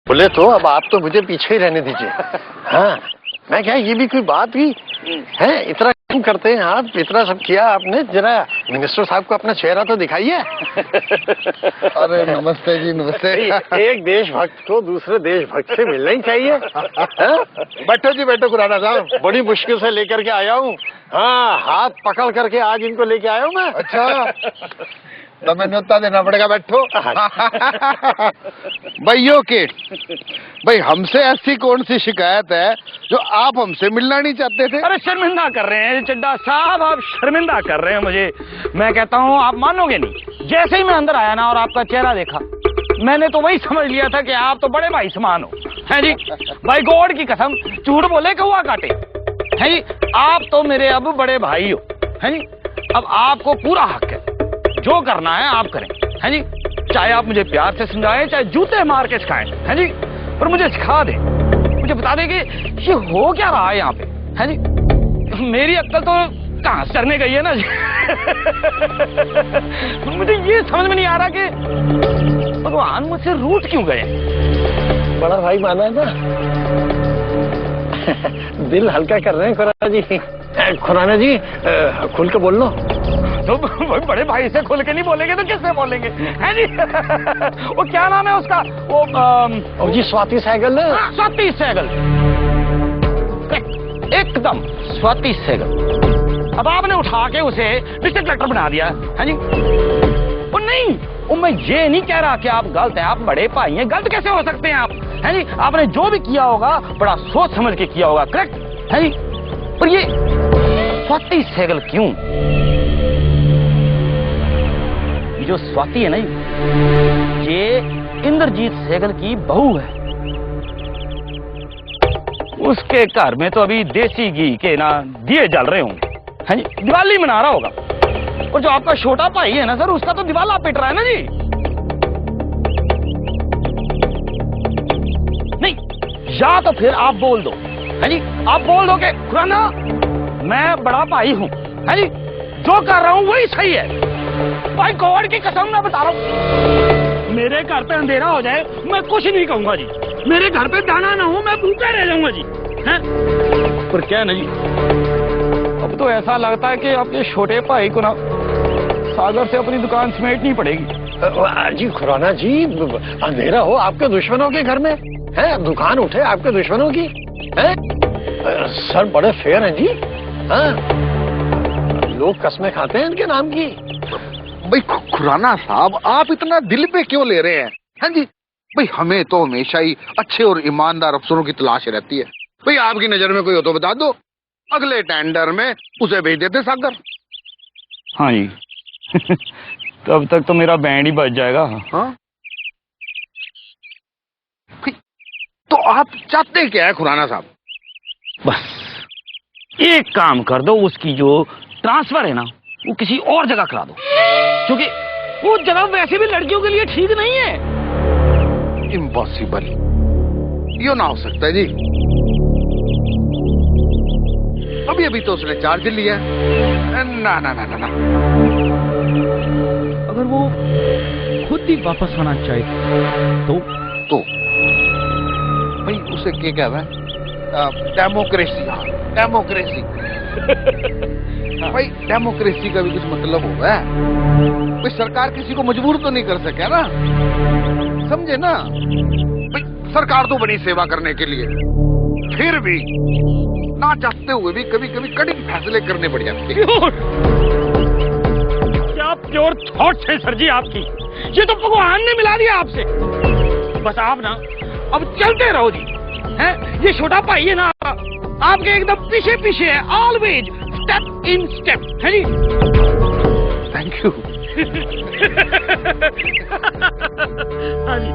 बोले तो अब आप तो मुझे पीछे ही रहने दीजिए। हाँ, मैं क्या ये भी कोई बात हुई है? इतना क्यों करते हैं आप? इतना सब किया आपने, जरा मिनिस्टर साहब को अपना चेहरा तो दिखाइए। अरे नमस्ते जी, नमस्ते। एक देशभक्त को दूसरे देशभक्त से मिलना ही चाहिए। बैठो जी, बैठो खुराना साहब। बड़ी मुश्किल से लेकर के आया हूँ। हाँ, हाथ पकड़ करके आज इनको लेके आया हूँ मैं। अच्छा, तो मैं न्योता देना पड़ेगा। बैठो। भाइयों के भाई, हमसे ऐसी कौन सी शिकायत है जो आप हमसे मिलना नहीं चाहते थे? अरे शर्मिंदा कर रहे हैं चड्डा साहब, आप शर्मिंदा कर रहे हैं मुझे। मैं कहता हूँ आप मानोगे नहीं, जैसे ही मैं अंदर आया ना और आपका चेहरा देखा, मैंने तो वही समझ लिया था कि आप तो बड़े भाई समान हो। है जी, भाई गॉड की कसम, झूठ बोले कौवा काटे। है जी, आप तो मेरे अब बड़े भाई हो। है जी, अब आपको पूरा हक है, जो करना है आप करें। है जी, चाहे आप मुझे प्यार से समझाएं, चाहे जूते मार के सिखाएं। है जी, पर मुझे सिखा दे, मुझे बता दे कि ये हो क्या रहा है यहाँ पे। है जी, मेरी अक्ल तो कहाँ चढ़ने गई है ना जी। मुझे ये समझ में नहीं आ रहा कि भगवान मुझसे रूठ क्यों गए। बड़ा भाई माना है ना। दिल हल्का कर रहे हैं खुराना जी। खुराना जी, खुल के बोल लो। तो बड़े भाई से खुल के नहीं बोलेंगे तो किससे बोलेंगे? है जी। वो क्या नाम है उसका? वो जी स्वाति सहगल। स्वाति सहगल, एकदम स्वाति सहगल। अब आपने उठा के उसे डिस्ट्रिक्ट कलेक्टर बना दिया। है जी, वो नहीं, वो मैं ये नहीं कह रहा कि आप गलत हैं, आप बड़े भाई हैं, गलत कैसे हो सकते हैं आप? है जी, आपने जो भी किया होगा बड़ा सोच समझ के किया होगा, करेक्ट? है जी, पर ये स्वाति सहगल क्यों? ये जो स्वाति है ना, ये इंद्रजीत सहगल की बहू है। उसके घर में तो अभी देसी घी के ना दिए जल रहे होंगे। है जी, दिवाली मना रहा होगा। और जो आपका छोटा भाई है ना सर, उसका तो दिवाला पिट रहा है ना जी। नहीं, या तो फिर आप बोल दो। है जी, आप बोल दो कि खुराना, मैं बड़ा भाई हूं। है जी, जो कर रहा हूं वही सही है। भाई गॉड की कसम मैं बता रहा हूं, मेरे घर पे अंधेरा हो जाए मैं कुछ नहीं कहूंगा जी। मेरे घर पे दाना ना हो, मैं भूखा रह जाऊंगा जी। हैं? पर क्या नहीं, अब तो ऐसा लगता है कि आपके छोटे भाई को ना सागर से अपनी दुकान समेटनी पड़ेगी। जी खुराना जी, अंधेरा हो आपके दुश्मनों के घर में है, दुकान उठे आपके दुश्मनों की है। सर बड़े फेयर हैं जी। हाँ, लोग कस्में खाते हैं इनके नाम की। भाई खुराना साहब, आप इतना दिल पे क्यों ले रहे हैं? हाँ जी, भाई हमें तो हमेशा ही अच्छे और ईमानदार अफसरों की तलाश रहती है। भाई आपकी नजर में कोई हो तो बता दो, अगले टेंडर में उसे भेज देते सागर। हाँ जी। तब तक तो मेरा बैंड ही बच जाएगा। हाँ? तो आप चाहते क्या है खुराना साहब? बस एक काम कर दो, उसकी जो ट्रांसफर है ना वो किसी और जगह करा दो, क्योंकि वो जगह वैसे भी लड़कियों के लिए ठीक नहीं है। इम्पॉसिबल, यो ना हो सकता जी। अभी अभी तो उसने चार्ज लिया है। ना ना ना ना ना, अगर वो खुद ही वापस आना चाहे तो भाई उसे क्या कहता है? डेमोक्रेसी। डेमोक्रेसी। भाई डेमोक्रेसी का भी कुछ मतलब होगा। भाई सरकार किसी को मजबूर तो नहीं कर सके ना, समझे ना? भाई सरकार तो बनी सेवा करने के लिए, फिर भी ना चाहते हुए भी कभी कभी कड़े फैसले करने पड़ जाते हैं। क्या प्योर थॉट है सर जी आपकी, ये तो भगवान ने मिला दिया आपसे। बस आप ना अब चलते रहो जी। हैं, ये छोटा भाई है ना आपके एकदम पीछे पीछे है, ऑलवेज स्टेप इन स्टेप। है जी, थैंक यू। हाँ जी।